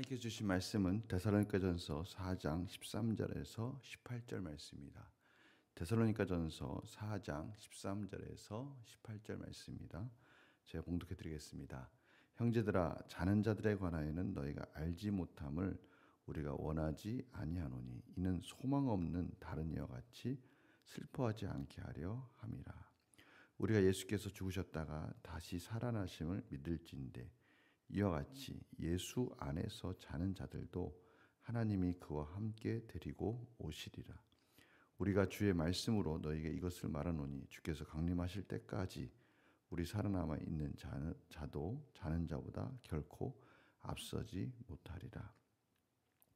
하나님께서 주신 말씀은 데살로니가전서 4장 13절에서 18절 말씀입니다. 데살로니가전서 4장 13절에서 18절 말씀입니다. 제가 봉독해 드리겠습니다. 형제들아, 자는 자들에 관하여는 너희가 알지 못함을 우리가 원하지 아니하노니 이는 소망 없는 다른 이와 같이 슬퍼하지 않게 하려 함이라. 우리가 예수께서 죽으셨다가 다시 살아나심을 믿을진대 이와 같이 예수 안에서 자는 자들도 하나님이 그와 함께 데리고 오시리라. 우리가 주의 말씀으로 너희에게 이것을 말하노니 주께서 강림하실 때까지 우리 살아남아 있는 자도 자는 자보다 결코 앞서지 못하리라.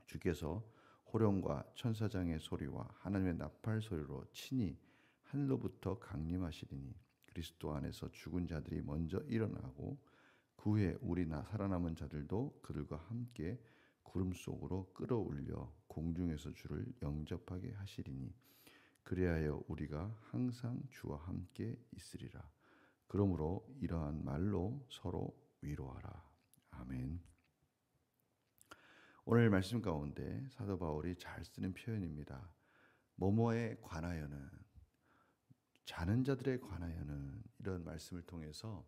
주께서 호령과 천사장의 소리와 하나님의 나팔 소리로 친히 하늘로부터 강림하시리니 그리스도 안에서 죽은 자들이 먼저 일어나고 그 후에 우리 살아남은 자들도 그들과 함께 구름 속으로 끌어올려 공중에서 주를 영접하게 하시리니 그리하여 우리가 항상 주와 함께 있으리라. 그러므로 이러한 말로 서로 위로하라. 아멘. 오늘 말씀 가운데 사도 바울이 잘 쓰는 표현입니다. 뭐뭐에 관하여는, 자는 자들에 관하여는, 이런 말씀을 통해서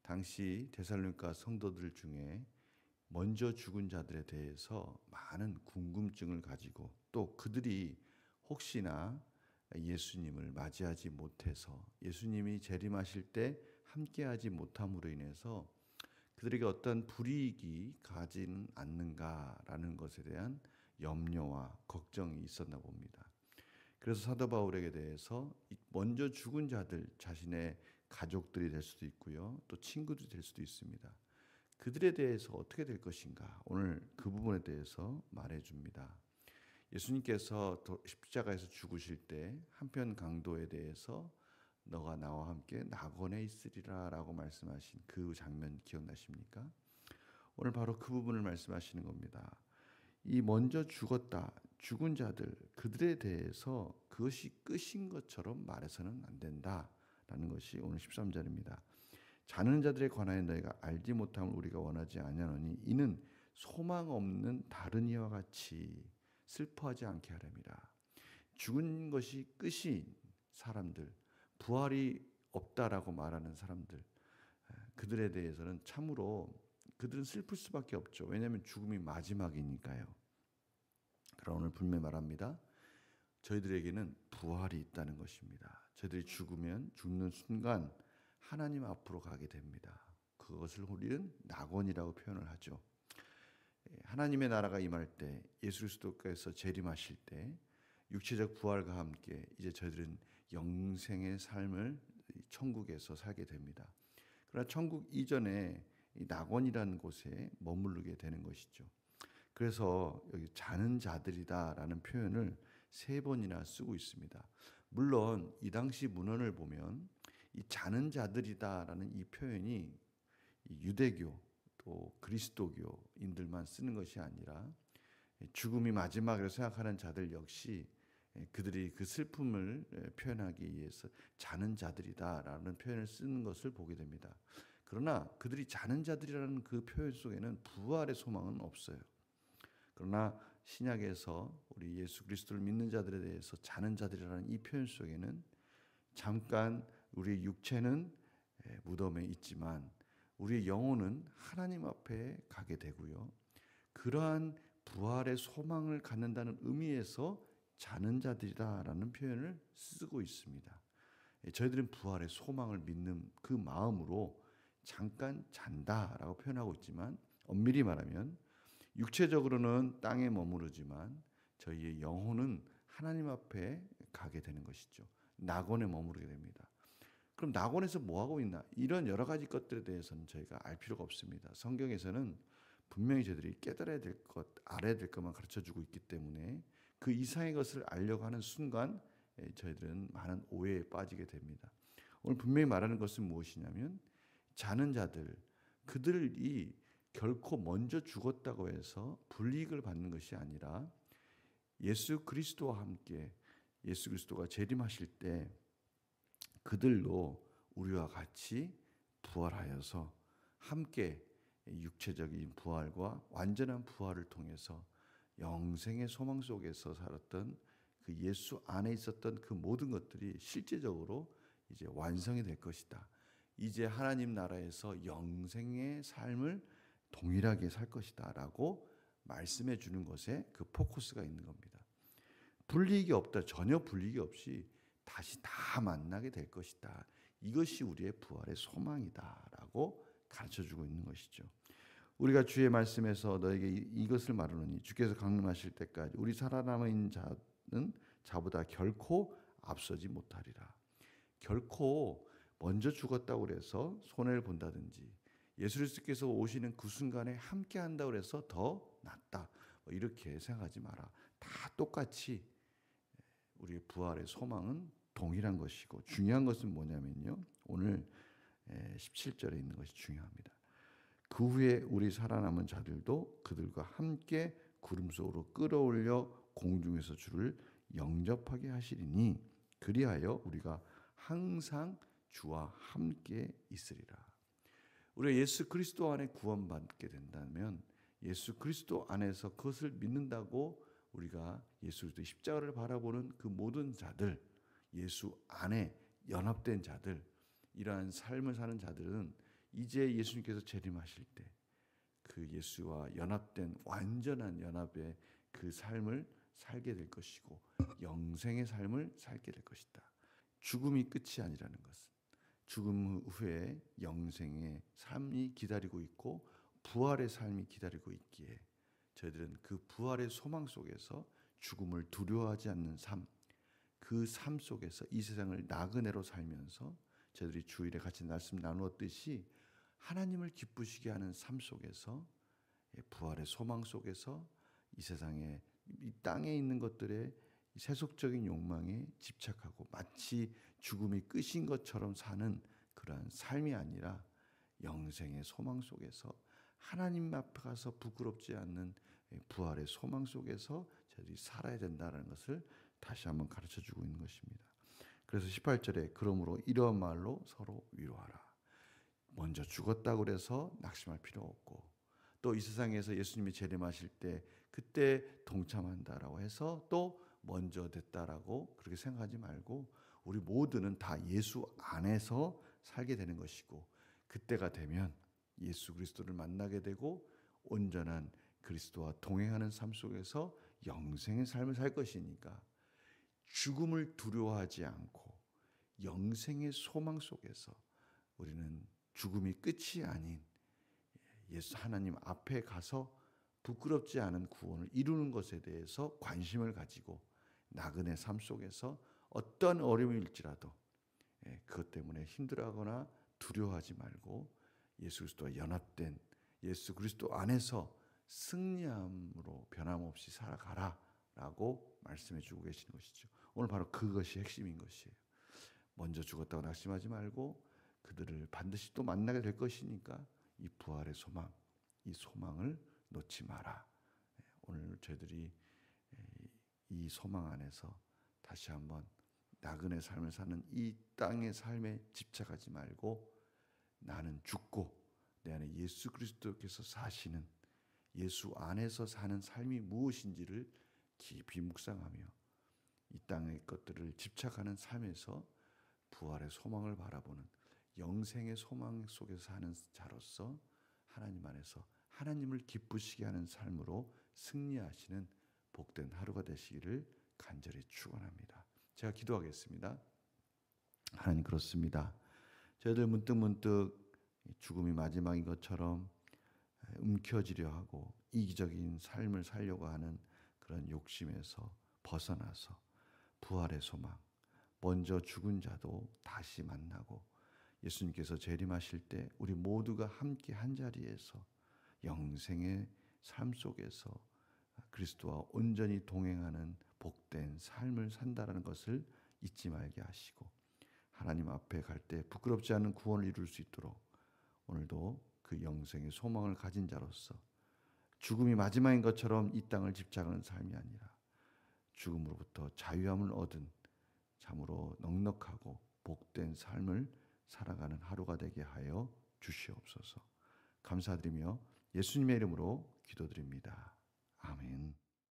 당시 데살로니가 성도들 중에 먼저 죽은 자들에 대해서 많은 궁금증을 가지고 또 그들이 혹시나 예수님을 맞이하지 못해서 예수님이 재림하실 때 함께하지 못함으로 인해서 그들에게 어떤 불이익이 가지는 않는가라는 것에 대한 염려와 걱정이 있었나 봅니다. 그래서 사도 바울에게 대해서 먼저 죽은 자들, 자신의 가족들이 될 수도 있고요, 또 친구들이 될 수도 있습니다. 그들에 대해서 어떻게 될 것인가, 오늘 그 부분에 대해서 말해줍니다. 예수님께서 십자가에서 죽으실 때 한편 강도에 대해서 너가 나와 함께 낙원에 있으리라 라고 말씀하신 그 장면 기억나십니까? 오늘 바로 그 부분을 말씀하시는 겁니다. 이 먼저 죽은 자들, 그들에 대해서 그것이 끝인 것처럼 말해서는 안 된다라는 것이 오늘 13절입니다. 자는 자들에 관하여 너희가 알지 못함을 우리가 원하지 아니하노니 이는 소망 없는 다른 이와 같이 슬퍼하지 않게 하렵니다. 죽은 것이 끝인 사람들, 부활이 없다라고 말하는 사람들, 그들에 대해서는 참으로 그들은 슬플 수밖에 없죠. 왜냐하면 죽음이 마지막이니까요. 그러나 오늘 분명히 말합니다. 저희들에게는 부활이 있다는 것입니다. 저희들이 죽는 순간 하나님 앞으로 가게 됩니다. 그것을 우리는 낙원이라고 표현을 하죠. 하나님의 나라가 임할 때, 예수 그리스도께서 재림하실 때 육체적 부활과 함께 이제 저희들은 영생의 삶을 천국에서 살게 됩니다. 그러나 천국 이전에 이 낙원이라는 곳에 머무르게 되는 것이죠. 그래서 여기 자는 자들이다라는 표현을 3번이나 쓰고 있습니다. 물론 이 당시 문헌을 보면 이 자는 자들이다라는 이 표현이 유대교 또 그리스도교인들만 쓰는 것이 아니라 죽음이 마지막이라고 생각하는 자들 역시 그들이 그 슬픔을 표현하기 위해서 자는 자들이다라는 표현을 쓰는 것을 보게 됩니다. 그러나 그들이 자는 자들이라는 그 표현 속에는 부활의 소망은 없어요. 그러나 신약에서 우리 예수 그리스도를 믿는 자들에 대해서 자는 자들이라는 이 표현 속에는 잠깐 우리 육체는 무덤에 있지만 우리의 영혼은 하나님 앞에 가게 되고요. 그러한 부활의 소망을 갖는다는 의미에서 자는 자들이다라는 표현을 쓰고 있습니다. 저희들은 부활의 소망을 믿는 그 마음으로 잠깐 잔다라고 표현하고 있지만 엄밀히 말하면 육체적으로는 땅에 머무르지만 저희의 영혼은 하나님 앞에 가게 되는 것이죠. 낙원에 머무르게 됩니다. 그럼 낙원에서 뭐 하고 있나? 이런 여러 가지 것들에 대해서는 저희가 알 필요가 없습니다. 성경에서는 분명히 저희들이 깨달아야 될 것, 알아야 될 것만 가르쳐주고 있기 때문에 그 이상의 것을 알려고 하는 순간 저희들은 많은 오해에 빠지게 됩니다. 오늘 분명히 말하는 것은 무엇이냐면 자는 자들, 그들이 결코 먼저 죽었다고 해서 불이익을 받는 것이 아니라 예수 그리스도와 함께 예수 그리스도가 재림하실 때 그들로 우리와 같이 부활하여서 함께 육체적인 부활과 완전한 부활을 통해서 영생의 소망 속에서 살았던 그 예수 안에 있었던 그 모든 것들이 실제적으로 이제 완성이 될 것이다. 이제 하나님 나라에서 영생의 삶을 동일하게 살 것이다라고 말씀해 주는 것에 그 포커스가 있는 겁니다. 불이익이 없다. 전혀 불이익이 없이 다시 다 만나게 될 것이다. 이것이 우리의 부활의 소망이다라고 가르쳐주고 있는 것이죠. 우리가 주의 말씀에서 너에게 이것을 말하노니 주께서 강림하실 때까지 우리 살아남은 자는 자보다 결코 앞서지 못하리라. 결코 먼저 죽었다고 그래서 손해를 본다든지 예수 그리스도께서 오시는 그 순간에 함께 한다고 해서 더 낫다. 이렇게 생각하지 마라. 다 똑같이 우리의 부활의 소망은 동일한 것이고 중요한 것은 뭐냐면요. 오늘 17절에 있는 것이 중요합니다. 그 후에 우리 살아남은 자들도 그들과 함께 구름 속으로 끌어올려 공중에서 주를 영접하게 하시리니 그리하여 우리가 항상 주와 함께 있으리라. 우리가 예수 그리스도 안에 구원받게 된다면 예수 그리스도 안에서 그것을 믿는다고 우리가 예수 그리스도 십자가를 바라보는 그 모든 자들, 예수 안에 연합된 자들, 이러한 삶을 사는 자들은 이제 예수님께서 재림하실 때 그 예수와 연합된 완전한 연합의 그 삶을 살게 될 것이고 영생의 삶을 살게 될 것이다. 죽음이 끝이 아니라는 것은 죽음 후에 영생의 삶이 기다리고 있고 부활의 삶이 기다리고 있기에 저희들은 그 부활의 소망 속에서 죽음을 두려워하지 않는 삶, 그 삶 속에서 이 세상을 나그네로 살면서 저희들이 주일에 같이 말씀 나누었듯이 하나님을 기쁘시게 하는 삶 속에서 부활의 소망 속에서 이 세상에 이 땅에 있는 것들의 세속적인 욕망에 집착하고 마치 죽음이 끝인 것처럼 사는 그러한 삶이 아니라 영생의 소망 속에서 하나님 앞에 가서 부끄럽지 않는 부활의 소망 속에서 저희들이 살아야 된다는 것을 다시 한번 가르쳐주고 있는 것입니다. 그래서 18절에 그러므로 이러한 말로 서로 위로하라. 먼저 죽었다고 해서 낙심할 필요 없고 또 이 세상에서 예수님이 재림하실 때 그때 동참한다라고 해서 또 먼저 됐다라고 그렇게 생각하지 말고 우리 모두는 다 예수 안에서 살게 되는 것이고 그때가 되면 예수 그리스도를 만나게 되고 온전한 그리스도와 동행하는 삶 속에서 영생의 삶을 살 것이니까 죽음을 두려워하지 않고 영생의 소망 속에서 우리는 죽음이 끝이 아닌 예수 하나님 앞에 가서 부끄럽지 않은 구원을 이루는 것에 대해서 관심을 가지고 나그네 삶 속에서 어떤 어려움일지라도 그것 때문에 힘들어하거나 두려워하지 말고 예수 그리스도와 연합된 예수 그리스도 안에서 승리함으로 변함없이 살아가라라고 말씀해 주고 계시는 것이죠. 오늘 바로 그것이 핵심인 것이에요. 먼저 죽었다고 낙심하지 말고 그들을 반드시 또 만나게 될 것이니까 이 부활의 소망, 이 소망을 놓지 마라. 오늘 저희들이 이 소망 안에서 다시 한번 나그네 삶을 사는 이 땅의 삶에 집착하지 말고 나는 죽고 내 안에 예수 그리스도께서 사시는 예수 안에서 사는 삶이 무엇인지를 깊이 묵상하며 이 땅의 것들을 집착하는 삶에서 부활의 소망을 바라보는 영생의 소망 속에서 사는 자로서 하나님 안에서 하나님을 기쁘시게 하는 삶으로 승리하시는 복된 하루가 되시기를 간절히 축원합니다. 제가 기도하겠습니다. 하나님 그렇습니다. 저희들 문득문득 죽음이 마지막인 것처럼 움켜쥐려 하고 이기적인 삶을 살려고 하는 그런 욕심에서 벗어나서 부활의 소망, 먼저 죽은 자도 다시 만나고 예수님께서 재림하실 때 우리 모두가 함께 한 자리에서 영생의 삶 속에서 그리스도와 온전히 동행하는 복된 삶을 산다라는 것을 잊지 말게 하시고 하나님 앞에 갈 때 부끄럽지 않은 구원을 이룰 수 있도록 오늘도 그 영생의 소망을 가진 자로서 죽음이 마지막인 것처럼 이 땅을 집착하는 삶이 아니라 죽음으로부터 자유함을 얻은 참으로 넉넉하고 복된 삶을 살아가는 하루가 되게 하여 주시옵소서. 감사드리며 예수님의 이름으로 기도드립니다.